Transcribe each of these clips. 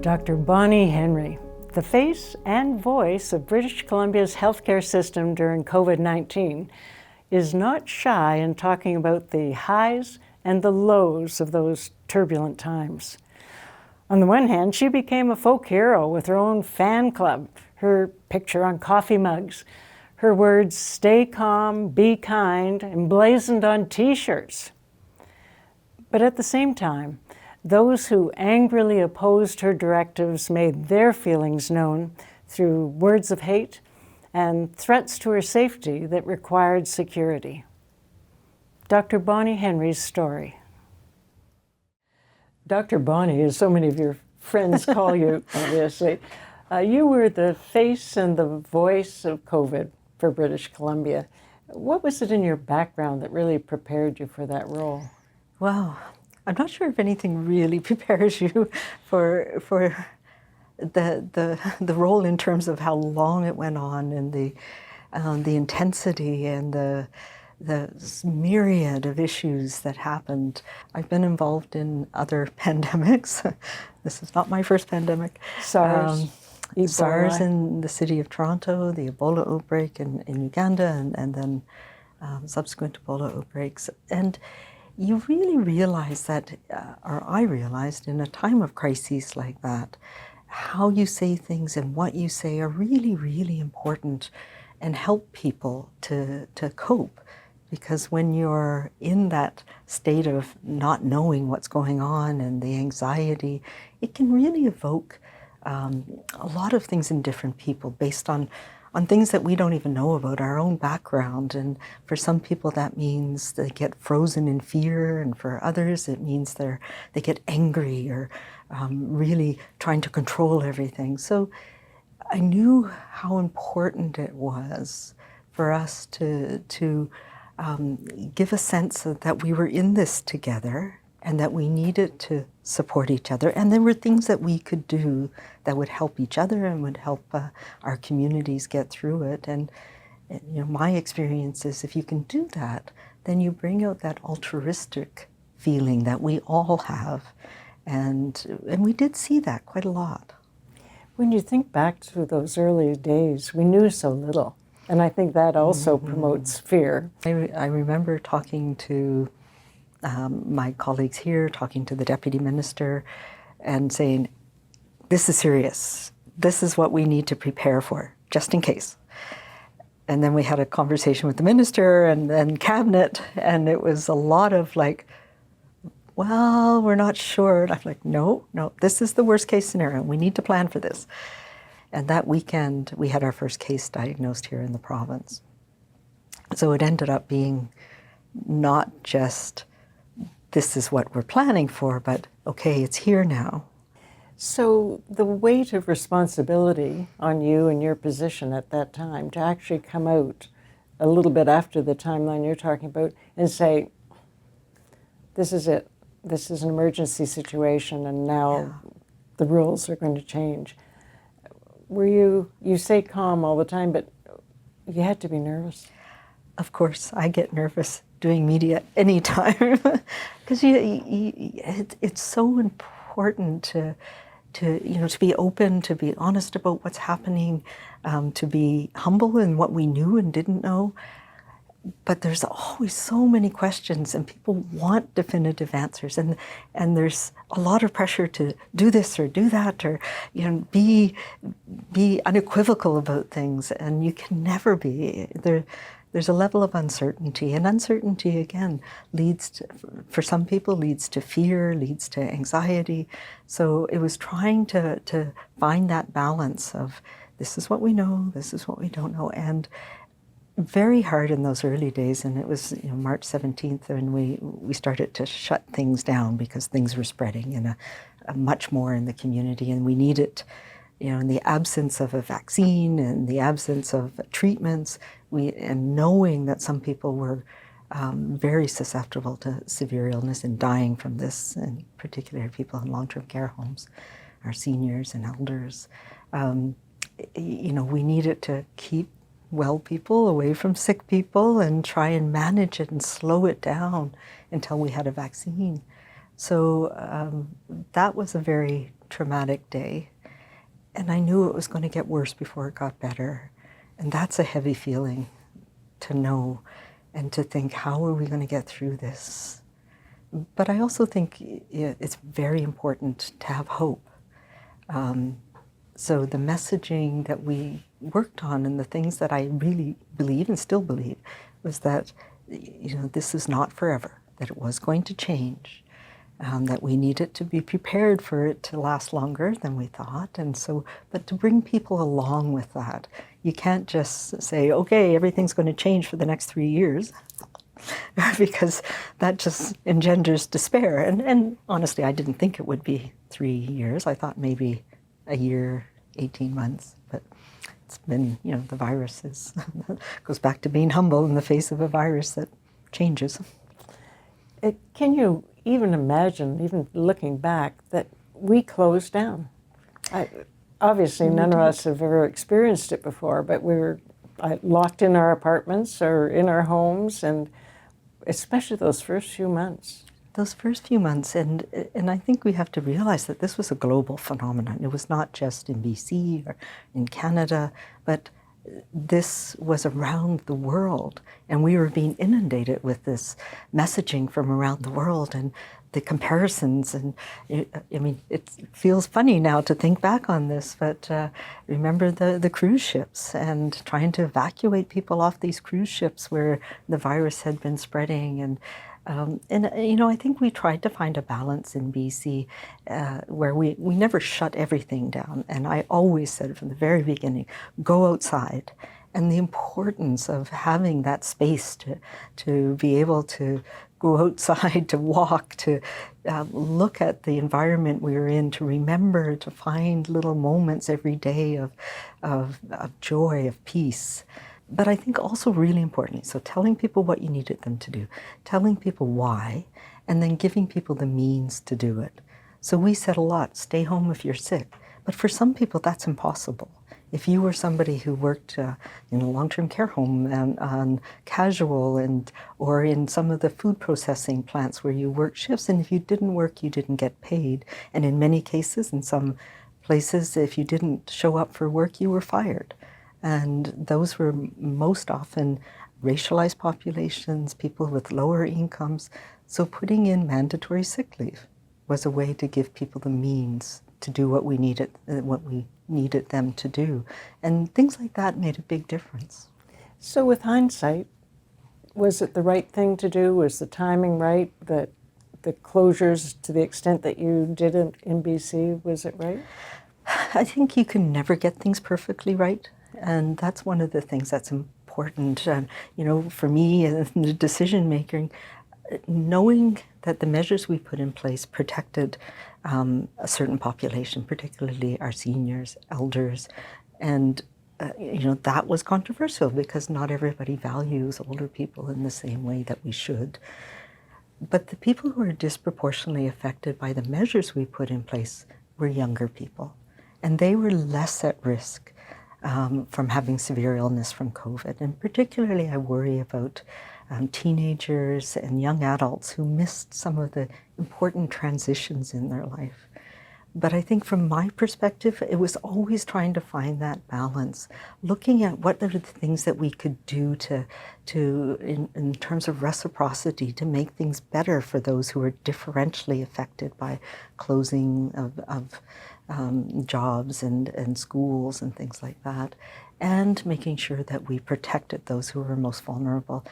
Dr. Bonnie Henry, the face and voice of British Columbia's healthcare system during COVID-19, is not shy in talking about the highs and the lows of those turbulent times. On the one hand, she became a folk hero with her own fan club, her picture on coffee mugs, her words, "Stay calm, be kind," emblazoned on T-shirts. But at the same time, those who angrily opposed her directives made their feelings known through words of hate and threats to her safety that required security. Dr. Bonnie Henry's story. Dr. Bonnie, as so many of your friends call you, obviously, you were the face and the voice of COVID for British Columbia. What was it in your background that really prepared you for that role? Wow. I'm not sure if anything really prepares you for the role in terms of how long it went on and the intensity and the myriad of issues that happened. I've been involved in other pandemics. This is not my first pandemic. SARS. SARS in the city of Toronto, the Ebola outbreak in Uganda, and then subsequent Ebola outbreaks. And you really realize that, or I realized in a time of crises like that, how you say things and what you say are really, really important and help people to cope. Because when you're in that state of not knowing what's going on and the anxiety, it can really evoke a lot of things in different people based on things that we don't even know about, our own background. And for some people that means they get frozen in fear, and for others it means they get angry or really trying to control everything. So I knew how important it was for us to give a sense that we were in this together and that we needed to support each other. And there were things that we could do that would help each other and would help our communities get through it. And you know, my experience is if you can do that, then you bring out that altruistic feeling that we all have. And we did see that quite a lot. When you think back to those early days, we knew so little. And I think that also promotes fear. I remember talking to my colleagues here, talking to the deputy minister and saying, this is serious. This is what we need to prepare for, just in case. And then we had a conversation with the minister and then cabinet, and it was a lot of like, well, we're not sure. And I'm like, no, this is the worst case scenario. We need to plan for this. And that weekend, we had our first case diagnosed here in the province. So it ended up being not just, this is what we're planning for, but okay, it's here now. So the weight of responsibility on you and your position at that time to actually come out a little bit after the timeline you're talking about and say, this is it. This is an emergency situation and now the rules are going to change. Were you say calm all the time, but you had to be nervous? Of course, I get nervous doing media anytime because it's so important to be open, to be honest about what's happening, to be humble in what we knew and didn't know. But there's always so many questions and people want definitive answers, and there's a lot of pressure to do this or do that, or be unequivocal about things, and you can never be. There's a level of uncertainty, and uncertainty again for some people leads to fear, leads to anxiety. So it was trying to find that balance of this is what we know, this is what we don't know, and very hard in those early days. And it was March 17th, and we started to shut things down because things were spreading in a much more in the community, and we needed, in the absence of a vaccine and the absence of treatments, and knowing that some people were very susceptible to severe illness and dying from this, in particular people in long-term care homes, our seniors and elders. We needed to keep well people away from sick people and try and manage it and slow it down until we had a vaccine. So that was a very traumatic day. And I knew it was going to get worse before it got better. And that's a heavy feeling to know and to think, how are we going to get through this? But I also think it's very important to have hope. So the messaging that we worked on and the things that I really believe and still believe was that, this is not forever, that it was going to change, that we needed to be prepared for it to last longer than we thought. And so, but to bring people along with that, you can't just say, okay, everything's going to change for the next 3 years, because that just engenders despair. And honestly, I didn't think it would be 3 years. I thought maybe a year, 18 months, but it's been, the virus goes back to being humble in the face of a virus that changes. Can you even imagine, even looking back, that we closed down? Obviously, none of us have ever experienced it before, but we were locked in our apartments or in our homes, and especially those first few months. Those first few months, and I think we have to realize that this was a global phenomenon. It was not just in BC or in Canada, but this was around the world, and we were being inundated with this messaging from around the world and the comparisons. And it feels funny now to think back on this, but remember the cruise ships and trying to evacuate people off these cruise ships where the virus had been spreading. And I think we tried to find a balance in BC where we never shut everything down. And I always said from the very beginning, go outside. And the importance of having that space to be able to go outside, to walk, to look at the environment we were in, to remember, to find little moments every day of joy, of peace. But I think also really importantly, so telling people what you needed them to do, telling people why, and then giving people the means to do it. So we said a lot, stay home if you're sick. But for some people, that's impossible. If you were somebody who worked in a long-term care home and on casual or in some of the food processing plants where you work shifts, and if you didn't work, you didn't get paid. And in many cases, in some places, if you didn't show up for work, you were fired. And those were most often racialized populations, people with lower incomes. So putting in mandatory sick leave was a way to give people the means to do what we needed them to do. And things like that made a big difference. So with hindsight, was it the right thing to do? Was the timing right? That the closures, to the extent that you did it in BC, was it right? I think you can never get things perfectly right. And that's one of the things that's important, for me in the decision making, knowing that the measures we put in place protected a certain population, particularly our seniors, elders, and that was controversial because not everybody values older people in the same way that we should. But the people who are disproportionately affected by the measures we put in place were younger people, and they were less at risk from having severe illness from COVID. And particularly I worry about teenagers and young adults who missed some of the important transitions in their life. But I think from my perspective, it was always trying to find that balance, looking at what are the things that we could do in terms of reciprocity to make things better for those who are differentially affected by closing of jobs and schools and things like that, and making sure that we protected those who were most vulnerable.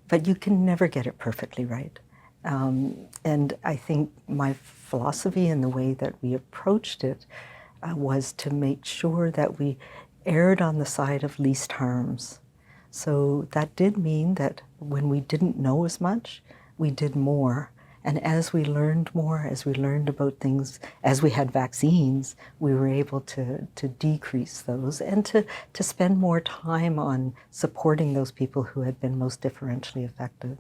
But you can never get it perfectly right. And I think my philosophy and the way that we approached it was to make sure that we erred on the side of least harms. So that did mean that when we didn't know as much, we did more. And as we learned more, as we learned about things, as we had vaccines, we were able to decrease those and to spend more time on supporting those people who had been most differentially affected.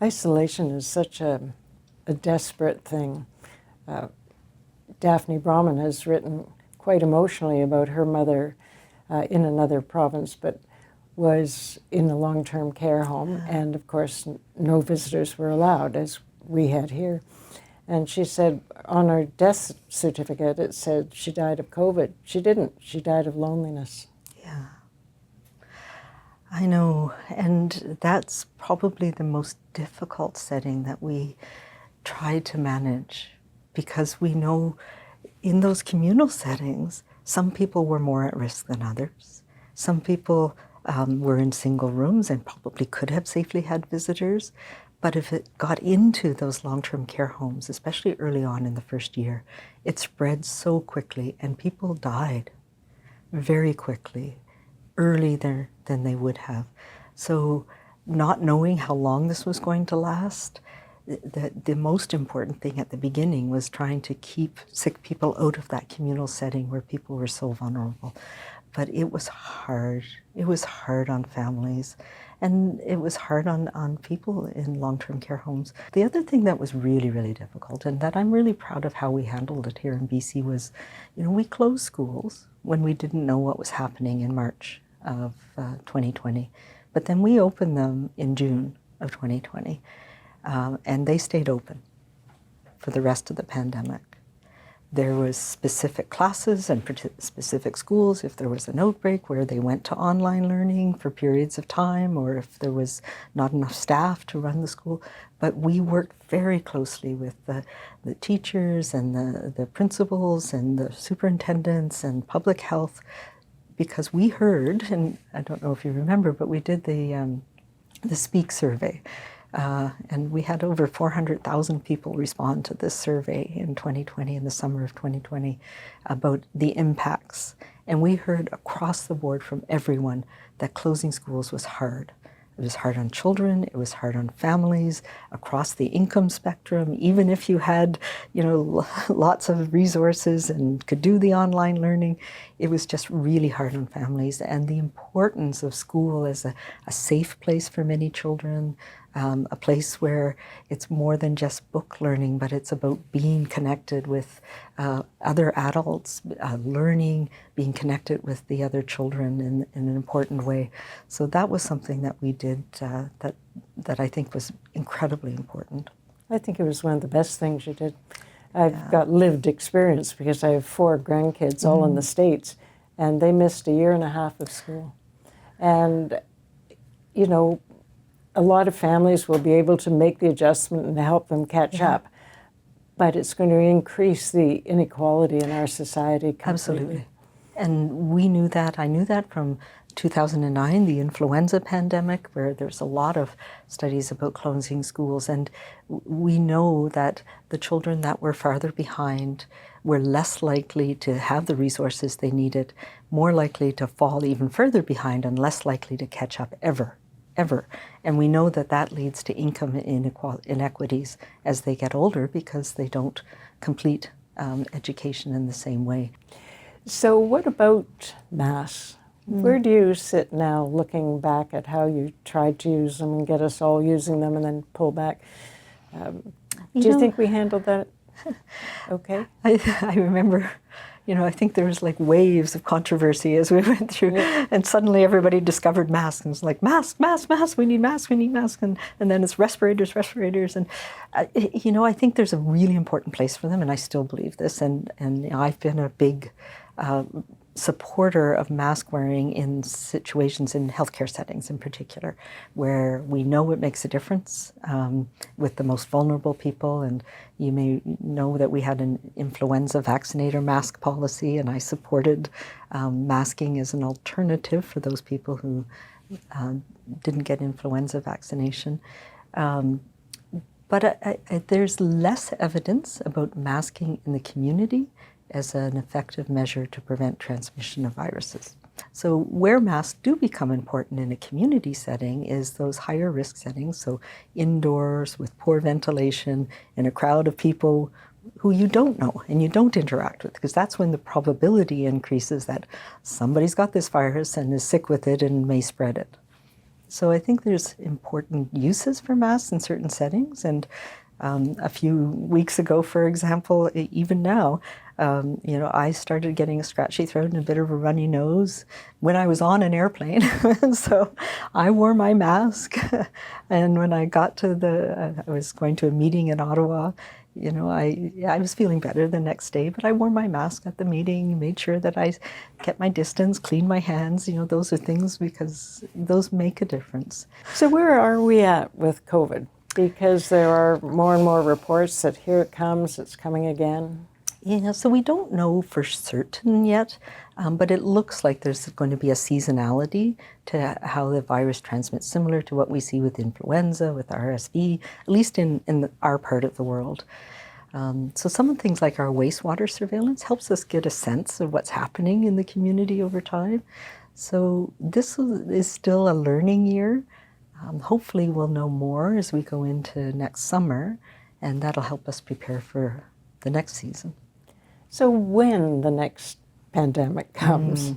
Isolation is such a desperate thing. Daphne Brahman has written quite emotionally about her mother in another province, but was in a long-term care home, and of course no visitors were allowed, as we had here. And she said on her death certificate it said she died of COVID. She didn't. She died of loneliness. Yeah. I know, and that's probably the most difficult setting that we try to manage, because we know in those communal settings, some people were more at risk than others. Some people were in single rooms and probably could have safely had visitors, but if it got into those long-term care homes, especially early on in the first year, it spread so quickly and people died very quickly, earlier than they would have. So not knowing how long this was going to last, the most important thing at the beginning was trying to keep sick people out of that communal setting where people were so vulnerable. But it was hard. It was hard on families, and it was hard on people in long-term care homes. The other thing that was really, really difficult, and that I'm really proud of how we handled it here in BC, was, we closed schools when we didn't know what was happening in March of 2020. But then we opened them in June of 2020, and they stayed open for the rest of the pandemic. There was specific classes and specific schools, if there was an outbreak, where they went to online learning for periods of time, or if there was not enough staff to run the school. But we worked very closely with the teachers and the principals and the superintendents and public health, because we heard, and I don't know if you remember, but we did the SPEAK survey. And we had over 400,000 people respond to this survey in 2020, in the summer of 2020, about the impacts. And we heard across the board from everyone that closing schools was hard. It was hard on children, it was hard on families, across the income spectrum. Even if you had, lots of resources and could do the online learning, it was just really hard on families. And the importance of school as a safe place for many children, a place where it's more than just book learning, but it's about being connected with other adults, learning, being connected with the other children in an important way. So that was something that we did that I think was incredibly important. I think it was one of the best things you did. I've got lived experience because I have 4 grandkids all in the States, and they missed a year and a half of school. And, a lot of families will be able to make the adjustment and help them catch up, but it's going to increase the inequality in our society completely. Absolutely. And we knew that. I knew that from 2009, the influenza pandemic, where there's a lot of studies about closing schools. And we know that the children that were farther behind were less likely to have the resources they needed, more likely to fall even further behind, and less likely to catch up ever. And we know that leads to income inequities as they get older, because they don't complete education in the same way. So what about masks? Where do you sit now, looking back at how you tried to use them and get us all using them and then pull back? Do you think we handled that okay? I remember, I think there was like waves of controversy as we went through, and suddenly everybody discovered masks, and it's like, masks, we need masks, and then it's respirators, and I think there's a really important place for them, and I still believe this, and I've been a big supporter of mask wearing in situations in healthcare settings in particular, where we know it makes a difference with the most vulnerable people. And you may know that we had an influenza vaccinator mask policy, and I supported masking as an alternative for those people who didn't get influenza vaccination. But there's less evidence about masking in the community as an effective measure to prevent transmission of viruses. So where masks do become important in a community setting is those higher risk settings, so indoors with poor ventilation, in a crowd of people who you don't know and you don't interact with, because that's when the probability increases that somebody's got this virus and is sick with it and may spread it. So I think there's important uses for masks in certain settings. And a few weeks ago, for example, even now, I started getting a scratchy throat and a bit of a runny nose when I was on an airplane. So I wore my mask. And when I got to I was going to a meeting in Ottawa, I was feeling better the next day, but I wore my mask at the meeting, made sure that I kept my distance, cleaned my hands. Those are things because those make a difference. So where are we at with COVID? Because there are more and more reports that here it comes, it's coming again. Yeah, so we don't know for certain yet, but it looks like there's going to be a seasonality to how the virus transmits, similar to what we see with influenza, with RSV, at least in our part of the world. So some of the things like our wastewater surveillance helps us get a sense of what's happening in the community over time. So this is still a learning year. Hopefully we'll know more as we go into next summer, and that'll help us prepare for the next season. So when the next pandemic comes,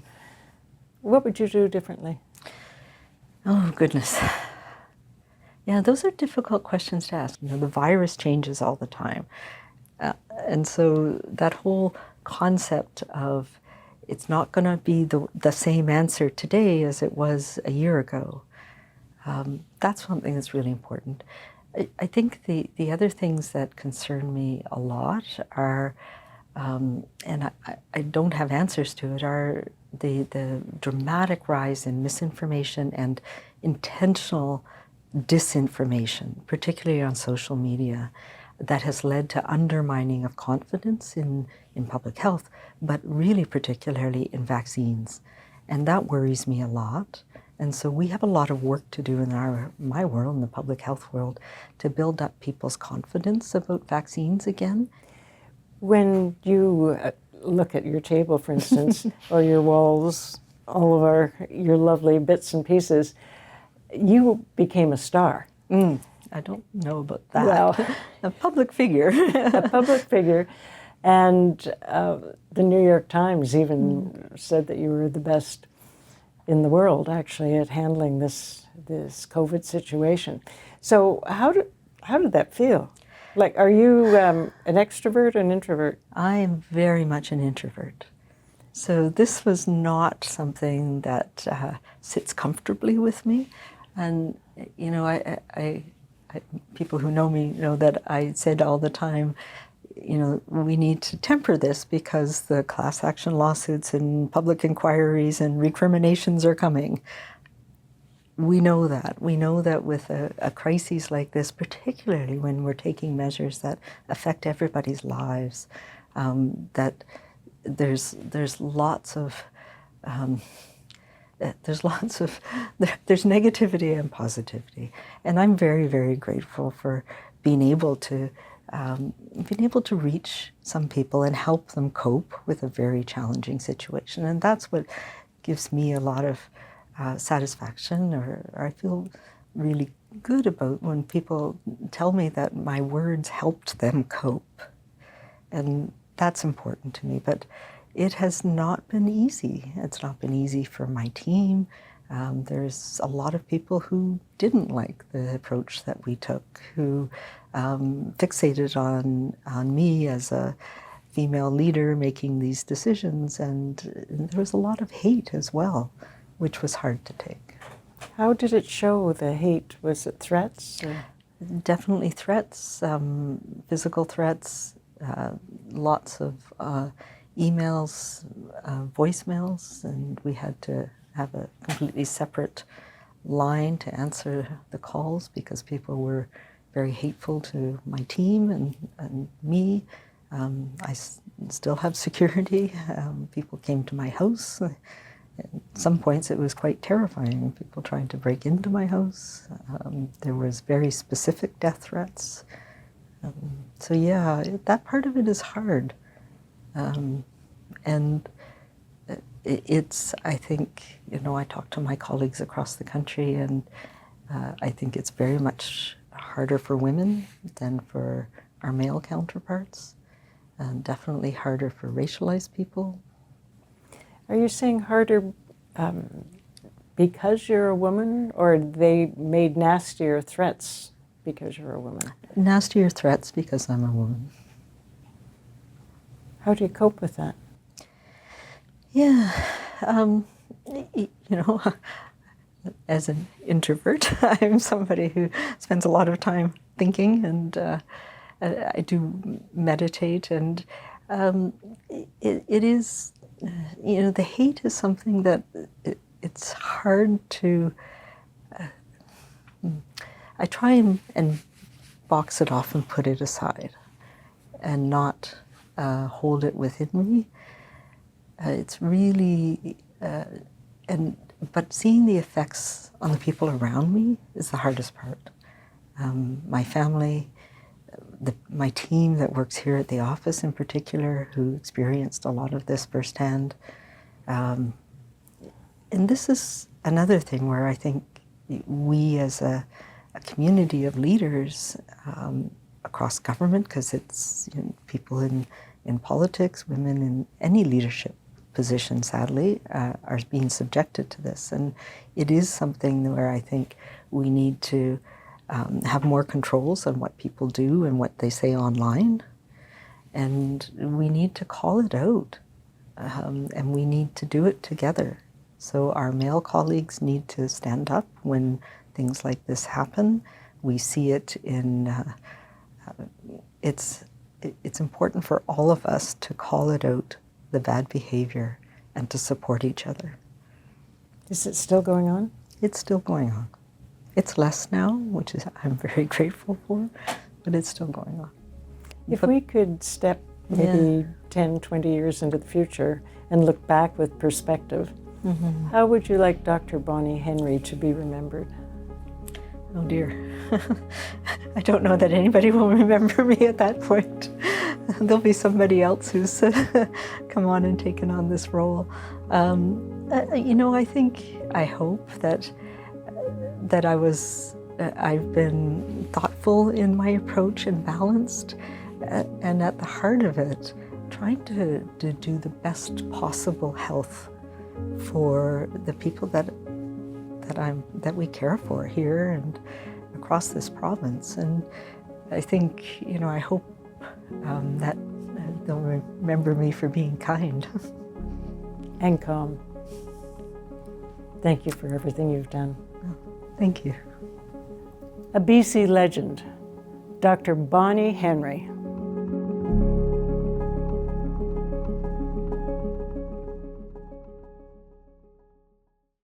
what would you do differently? Oh, goodness. Yeah, those are difficult questions to ask. The virus changes all the time. And so that whole concept of it's not going to be the same answer today as it was a year ago, that's something that's really important. I think the other things that concern me a lot are, and I don't have answers to it, are the dramatic rise in misinformation and intentional disinformation, particularly on social media, that has led to undermining of confidence in public health, but really particularly in vaccines. And that worries me a lot. And so we have a lot of work to do in my world, in the public health world, to build up people's confidence about vaccines again. When you look at your table, for instance, or your walls, all of your lovely bits and pieces, you became a star. I don't know about that. Well, a public figure. A public figure. And the New York Times even said that you were the best in the world, actually, at handling this COVID situation. So how did that feel? Like, are you an extrovert or an introvert? I am very much an introvert. So this was not something that sits comfortably with me. And, people who know me know that I said all the time, we need to temper this because the class action lawsuits and public inquiries and recriminations are coming. We know that. We know that with a crisis like this, particularly when we're taking measures that affect everybody's lives, that there's lots of there's negativity and positivity, and I'm very, very grateful for being able to reach some people and help them cope with a very challenging situation, and that's what gives me a lot of satisfaction, or I feel really good about when people tell me that my words helped them cope, and that's important to me. But it has not been easy. It's not been easy for my team. There's a lot of people who didn't like the approach that we took, who fixated on me as a female leader making these decisions, and there was a lot of hate as well, which was hard to take. How did it show, the hate? Was it threats? Or? Definitely threats, physical threats, lots of emails, voicemails, and we had to have a completely separate line to answer the calls because people were very hateful to my team and me. I still have security. People came to my house. At some points it was quite terrifying, people trying to break into my house. There was very specific death threats. So yeah, that part of it is hard. And it's, I think, I talk to my colleagues across the country, and I think it's very much harder for women than for our male counterparts, and definitely harder for racialized people. Are you saying harder Because you're a woman, or they made nastier threats because you're a woman? Nastier threats because I'm a woman. How do you cope with that? Yeah, you know, as an introvert, I'm somebody who spends a lot of time thinking, and I do meditate, and it is, you know, the hate is something that it's hard to, I try and box it off and put it aside and not hold it within me. It's really, but seeing the effects on the people around me is the hardest part. My family, my team that works here at the office in particular, who experienced a lot of this firsthand. And this is another thing where I think we as a community of leaders across government, because it's, you know, people in politics, women in any leadership position, sadly, are being subjected to this. And it is something where I think we need to have more controls on what people do and what they say online. And we need to call it out. And we need to do it together. So our male colleagues need to stand up when things like this happen. We see it in, it's important for all of us to call it out, the bad behavior, and to support each other. Is it still going on? It's still going on. It's less now, which is I'm very grateful for, but it's still going on. If we could step maybe 10, 20 years into the future and look back with perspective, how would you like Dr. Bonnie Henry to be remembered? Oh dear. I don't know that anybody will remember me at that point. There'll be somebody else who's come on and taken on this role. You know, I hope that I've been thoughtful in my approach and balanced, and at the heart of it, trying to do the best possible health for the people that we care for here and across this province. And I think, you know, I hope that they'll remember me for being kind. And calm. Thank you for everything you've done. Thank you. A BC legend, Dr. Bonnie Henry.